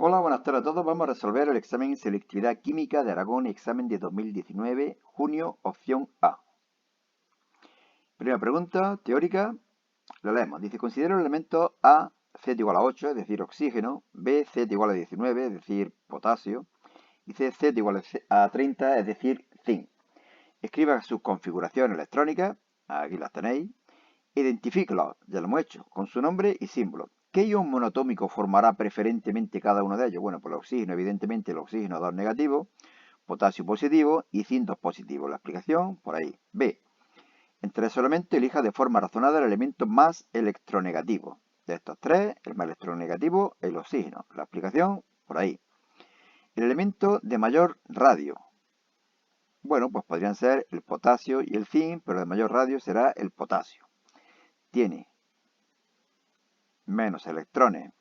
Hola, buenas tardes a todos. Vamos a resolver el examen Selectividad Química de Aragón, examen de 2019, junio, opción A. Primera pregunta, teórica, la leemos. Dice, considera el elemento A, Z igual a 8, es decir, oxígeno, B, Z igual a 19, es decir, potasio, y C, Z igual a 30, es decir, zinc. Escriba sus configuraciones electrónicas, aquí las tenéis. Identifíquelos, ya lo hemos hecho, con su nombre y símbolo. ¿Qué ion monoatómico formará preferentemente cada uno de ellos? Bueno, pues el oxígeno, evidentemente el oxígeno 2 negativo, potasio positivo y zinc 2 positivo. La explicación por ahí. B. Entre esos elementos elija de forma razonada el elemento más electronegativo. De estos tres, el más electronegativo, el oxígeno. La explicación por ahí. El elemento de mayor radio. Bueno, pues podrían ser el potasio y el zinc, pero de mayor radio será el potasio. Tiene menos electrones,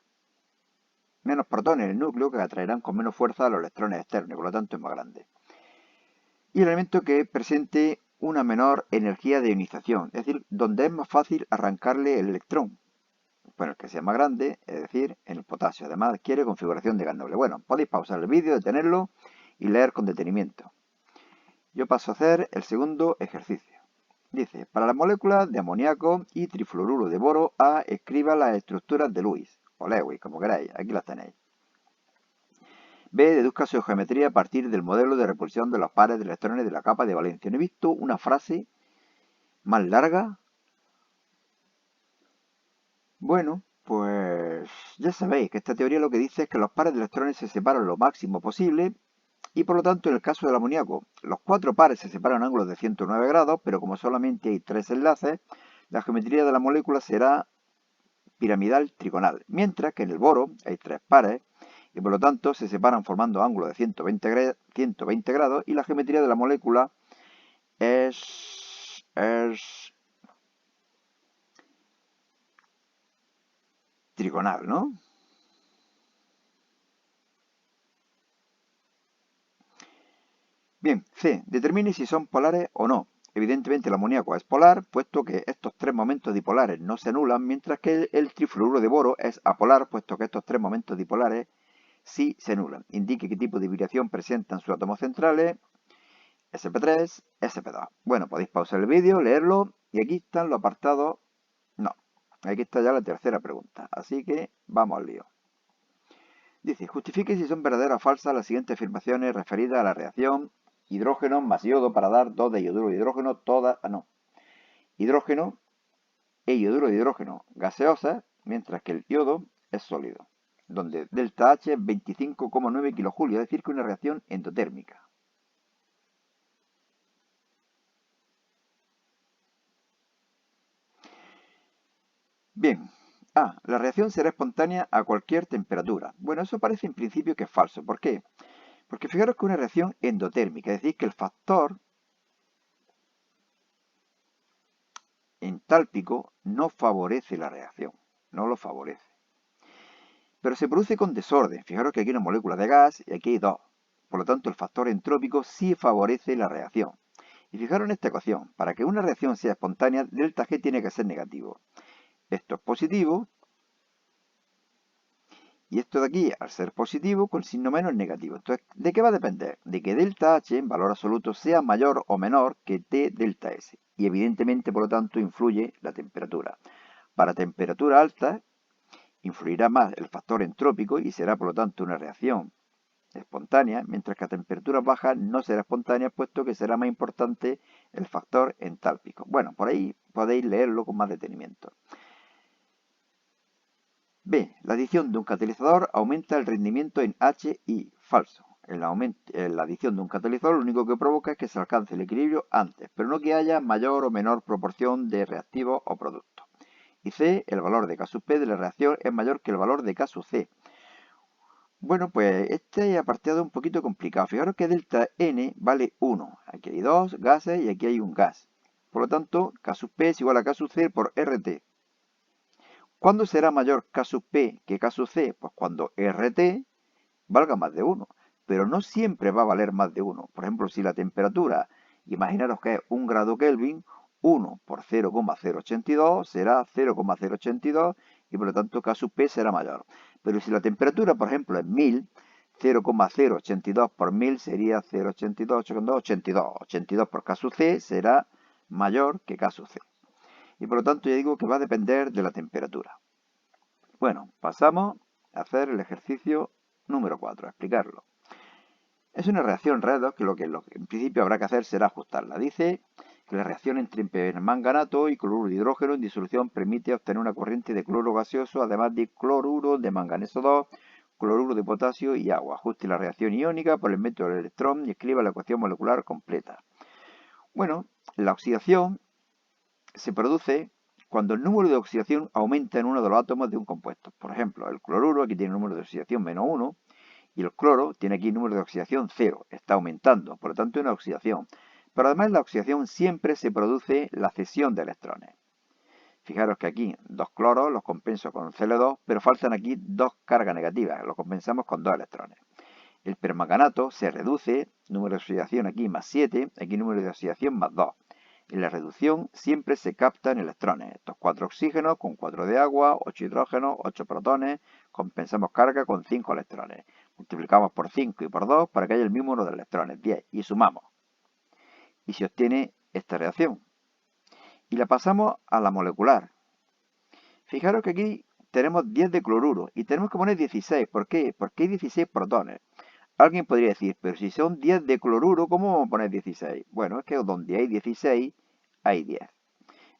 menos protones en el núcleo que atraerán con menos fuerza a los electrones externos y por lo tanto es más grande. Y el elemento que presente una menor energía de ionización, es decir, donde es más fácil arrancarle el electrón. Bueno, el que sea más grande, es decir, en el potasio. Además, adquiere configuración de gas noble. Bueno, podéis pausar el vídeo, detenerlo y leer con detenimiento. Yo paso a hacer el segundo ejercicio. Dice, para las moléculas de amoníaco y trifluoruro de boro A, escriba las estructuras de Lewis, o Lewis, como queráis, aquí las tenéis. B. Deduzca su geometría a partir del modelo de repulsión de los pares de electrones de la capa de valencia. No he visto una frase más larga. Bueno, pues ya sabéis que esta teoría lo que dice es que los pares de electrones se separan lo máximo posible y por lo tanto en el caso del amoníaco los cuatro pares se separan a ángulos de 109 grados, pero como solamente hay tres enlaces, la geometría de la molécula será piramidal trigonal, mientras que en el boro hay tres pares y por lo tanto se separan formando ángulos de 120 grados y la geometría de la molécula es trigonal, ¿no? Bien, C. Determine si son polares o no. Evidentemente el amoníaco es polar, puesto que estos tres momentos dipolares no se anulan, mientras que el trifluoruro de boro es apolar, puesto que estos tres momentos dipolares sí se anulan. Indique qué tipo de vibración presentan sus átomos centrales, SP3, SP2. Bueno, podéis pausar el vídeo, leerlo, y aquí están los apartados. No, aquí está ya la tercera pregunta, así que vamos al lío. Dice, justifique si son verdaderas o falsas las siguientes afirmaciones referidas a la reacción hidrógeno más yodo para dar 2 de iodo de hidrógeno, todas, hidrógeno e iodo de hidrógeno gaseosas, mientras que el yodo es sólido, donde delta H es 25,9 kilojulios, es decir, que una reacción endotérmica. Bien, A. La reacción será espontánea a cualquier temperatura. Bueno, eso parece en principio que es falso. ¿Por qué? Porque fijaros que una reacción endotérmica, es decir, que el factor entálpico no favorece la reacción, no lo favorece. Pero se produce con desorden. Fijaros que aquí hay una molécula de gas y aquí hay dos. Por lo tanto, el factor entrópico sí favorece la reacción. Y fijaros en esta ecuación. Para que una reacción sea espontánea, delta G tiene que ser negativo. Esto es positivo. Y esto de aquí, al ser positivo, con signo menos es negativo. Entonces, ¿de qué va a depender? De que delta H, en valor absoluto, sea mayor o menor que T delta S. Y evidentemente, por lo tanto, influye la temperatura. Para temperatura alta, influirá más el factor entrópico y será, por lo tanto, una reacción espontánea, mientras que a temperaturas bajas no será espontánea, puesto que será más importante el factor entálpico. Bueno, por ahí podéis leerlo con más detenimiento. B. La adición de un catalizador aumenta el rendimiento en HI. Falso. En la adición de un catalizador lo único que provoca es que se alcance el equilibrio antes, pero no que haya mayor o menor proporción de reactivos o productos. Y C. El valor de K sub P de la reacción es mayor que el valor de K sub C. Bueno, pues este apartado es un poquito complicado. Fijaros que delta N vale 1. Aquí hay dos gases y aquí hay un gas. Por lo tanto, K sub P es igual a K sub C por RT. ¿Cuándo será mayor K sub P que K sub C? Pues cuando RT valga más de 1. Pero no siempre va a valer más de 1. Por ejemplo, si la temperatura, imaginaros que es 1 grado Kelvin, 1 por 0,082 será 0,082 y por lo tanto K sub P será mayor. Pero si la temperatura, por ejemplo, es 1000, 0,082 por 1000 sería 0,82, 82. 82 por K sub C será mayor que K sub C. Y por lo tanto, yo digo que va a depender de la temperatura. Bueno, pasamos a hacer el ejercicio número 4, a explicarlo. Es una reacción redox que lo que en principio habrá que hacer será ajustarla. Dice que la reacción entre permanganato y cloruro de hidrógeno en disolución permite obtener una corriente de cloro gaseoso, además de cloruro de manganeso 2, cloruro de potasio y agua. Ajuste la reacción iónica por el método del electrón y escriba la ecuación molecular completa. Bueno, la oxidación se produce cuando el número de oxidación aumenta en uno de los átomos de un compuesto. Por ejemplo, el cloruro aquí tiene un número de oxidación -1 y el cloro tiene aquí un número de oxidación 0. Está aumentando, por lo tanto es una oxidación. Pero además la oxidación siempre se produce la cesión de electrones. Fijaros que aquí 2 cloros los compenso con Cl2, pero faltan aquí 2 cargas negativas, los compensamos con 2 electrones. El permanganato se reduce, número de oxidación aquí más 7, aquí número de oxidación más 2. En la reducción siempre se captan electrones. Estos 4 oxígenos con 4 de agua, 8 hidrógenos, 8 protones, compensamos carga con 5 electrones. Multiplicamos por 5 y por 2 para que haya el mismo número de electrones, 10, y sumamos. Y se obtiene esta reacción. Y la pasamos a la molecular. Fijaros que aquí tenemos 10 de cloruro y tenemos que poner 16. ¿Por qué? Porque hay 16 protones. Alguien podría decir, pero si son 10 de cloruro, ¿cómo vamos a poner 16? Bueno, es que donde hay 16, hay 10.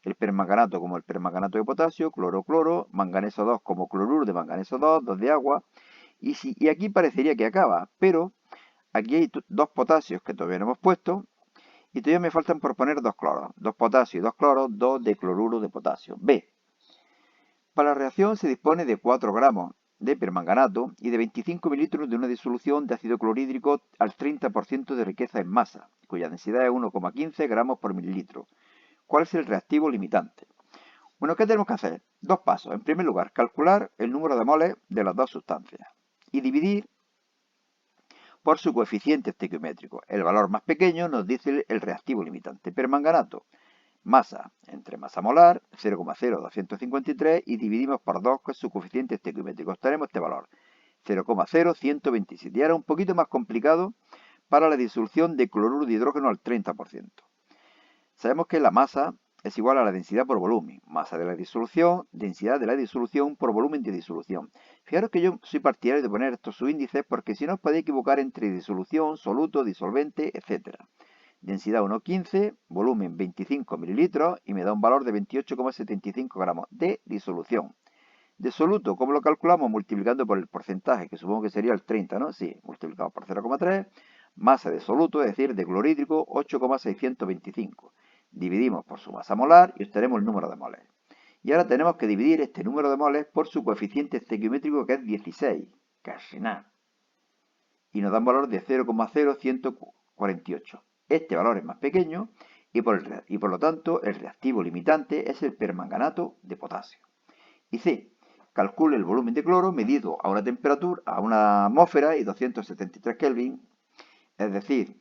El permanganato como el permanganato de potasio, cloro, manganeso 2 como cloruro de manganeso 2, 2 de agua. Y aquí parecería que acaba, pero aquí hay 2 potasios que todavía no hemos puesto. Y todavía me faltan por poner 2 cloros. 2 potasios y 2 cloros, 2 de cloruro de potasio. B. Para la reacción se dispone de 4 gramos de permanganato y de 25 mililitros de una disolución de ácido clorhídrico al 30% de riqueza en masa, cuya densidad es 1,15 gramos por mililitro. ¿Cuál es el reactivo limitante? Bueno, ¿qué tenemos que hacer? 2 pasos. En primer lugar, calcular el número de moles de las 2 sustancias y dividir por su coeficiente estequiométrico. El valor más pequeño nos dice el reactivo limitante. Permanganato, masa entre masa molar, 0,0253, y dividimos por 2, que es su coeficiente estequiométrico. Obtenemos este valor, 0,0127. Y ahora un poquito más complicado para la disolución de cloruro de hidrógeno al 30%. Sabemos que la masa es igual a la densidad por volumen. Masa de la disolución, densidad de la disolución por volumen de disolución. Fijaros que yo soy partidario de poner estos subíndices porque si no os podéis equivocar entre disolución, soluto, disolvente, etc. Densidad 1,15, volumen 25 mililitros y me da un valor de 28,75 gramos de disolución. De soluto, ¿cómo lo calculamos? Multiplicando por el porcentaje, que supongo que sería el 30, ¿no? Sí, multiplicamos por 0,3. Masa de soluto, es decir, de clorhídrico, 8,625. Dividimos por su masa molar y obtenemos el número de moles. Y ahora tenemos que dividir este número de moles por su coeficiente estequiométrico, que es 16. Casi nada. Y nos da un valor de 0,0148. Este valor es más pequeño y por lo tanto el reactivo limitante es el permanganato de potasio. Y C. Calcule el volumen de cloro medido a una temperatura, a una atmósfera y 273 Kelvin, es decir,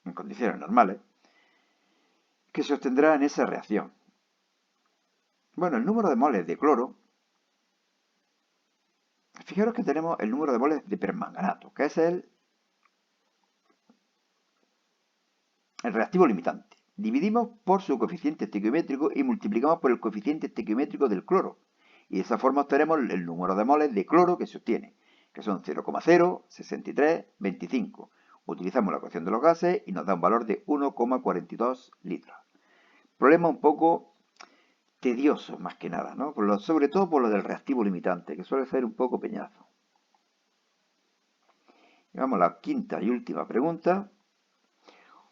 en condiciones normales, que se obtendrá en esa reacción. Bueno, el número de moles de cloro, fijaros que tenemos el número de moles de permanganato, que es el reactivo limitante. Dividimos por su coeficiente estequiométrico y multiplicamos por el coeficiente estequiométrico del cloro. Y de esa forma obtenemos el número de moles de cloro que se obtiene, que son 0,06325. Utilizamos la ecuación de los gases y nos da un valor de 1,42 litros. Problema un poco tedioso, más que nada, ¿no? Sobre todo por lo del reactivo limitante, que suele ser un poco peñazo. Y vamos a la quinta y última pregunta.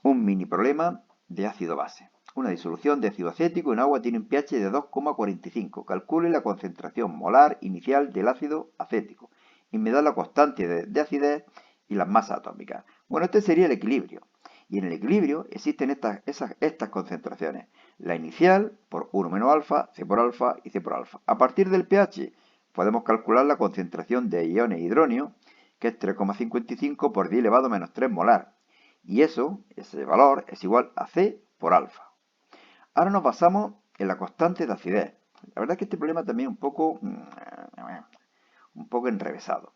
Un mini problema de ácido base. Una disolución de ácido acético en agua tiene un pH de 2,45. Calcule la concentración molar inicial del ácido acético y me da la constante de acidez y las masas atómicas. Bueno, este sería el equilibrio. Y en el equilibrio existen estas concentraciones. La inicial por 1 menos alfa, C por alfa y C por alfa. A partir del pH podemos calcular la concentración de iones hidróneo, que es 3,55 por 10 elevado a menos 3 molar. Y ese valor es igual a C por alfa. Ahora nos basamos en la constante de acidez. La verdad es que este problema también es un poco enrevesado.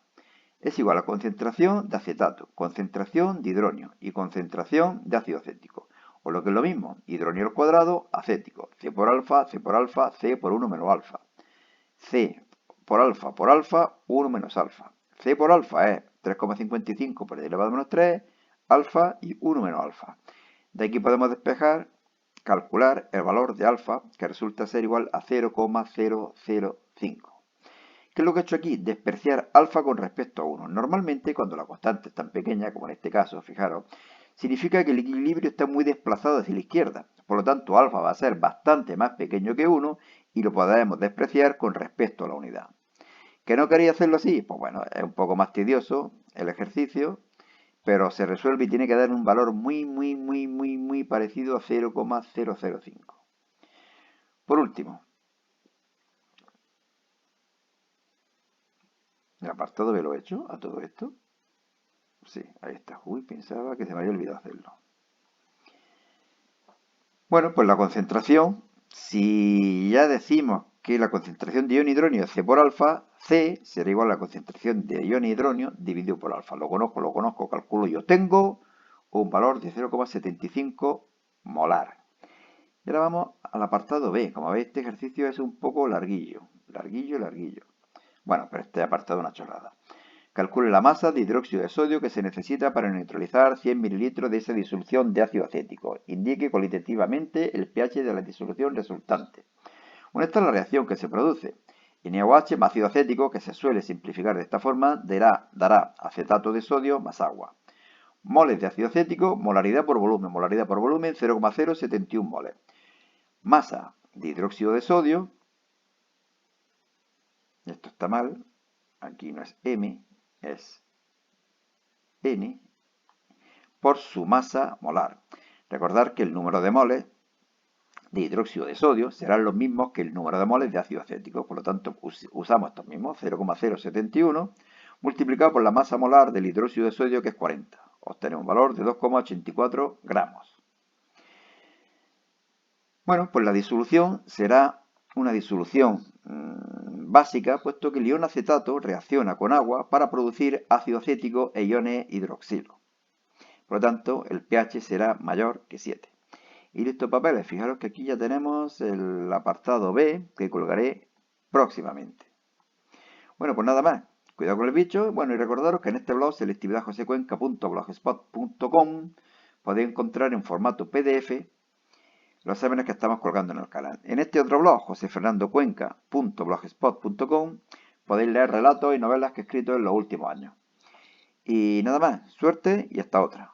Es igual a concentración de acetato, concentración de hidronio y concentración de ácido acético. O lo que es lo mismo, hidronio al cuadrado, acético. C por alfa, C por 1 menos alfa. C por alfa, 1 menos alfa. C por alfa es 3,55 por 10 elevado a menos 3, alfa y 1 menos alfa. De aquí podemos calcular el valor de alfa, que resulta ser igual a 0,005. ¿Qué es lo que he hecho aquí? Despreciar alfa con respecto a 1. Normalmente, cuando la constante es tan pequeña, como en este caso, fijaros, significa que el equilibrio está muy desplazado hacia la izquierda. Por lo tanto, alfa va a ser bastante más pequeño que 1 y lo podemos despreciar con respecto a la unidad. ¿Que no quería hacerlo así? Pues bueno, es un poco más tedioso el ejercicio, pero se resuelve y tiene que dar un valor muy parecido a 0,005. Por último, el apartado B lo he hecho a todo esto. Sí, ahí está. Uy, pensaba que se me había olvidado hacerlo. Bueno, pues la concentración, si ya decimos que la concentración de ion hidronio es C por alfa, C será igual a la concentración de ion hidronio dividido por alfa. Lo conozco, calculo y obtengo un valor de 0,75 molar. Y ahora vamos al apartado B. Como veis, este ejercicio es un poco larguillo. Larguillo. Bueno, pero este apartado es una chorrada. Calcule la masa de hidróxido de sodio que se necesita para neutralizar 100 ml de esa disolución de ácido acético. Indique cualitativamente el pH de la disolución resultante. Bueno, esta es la reacción que se produce. NaOH más ácido acético, que se suele simplificar de esta forma, dará acetato de sodio más agua. Moles de ácido acético, molaridad por volumen 0,071 moles. Masa de hidróxido de sodio, esto está mal, aquí no es M, es N, por su masa molar. Recordar que el número de moles de hidróxido de sodio serán los mismos que el número de moles de ácido acético. Por lo tanto, usamos estos mismos, 0,071, multiplicado por la masa molar del hidróxido de sodio, que es 40. Obtenemos un valor de 2,84 gramos. Bueno, pues la disolución será una disolución básica, puesto que el ion acetato reacciona con agua para producir ácido acético e iones hidroxilo. Por lo tanto, el pH será mayor que 7. Y listo, papeles. Fijaros que aquí ya tenemos el apartado B que colgaré próximamente. Bueno, pues nada más. Cuidado con el bicho. Bueno, y recordaros que en este blog, selectividadjosecuenca.blogspot.com, podéis encontrar en formato PDF los exámenes que estamos colgando en el canal. En este otro blog, josefernandocuenca.blogspot.com, podéis leer relatos y novelas que he escrito en los últimos años. Y nada más. Suerte y hasta otra.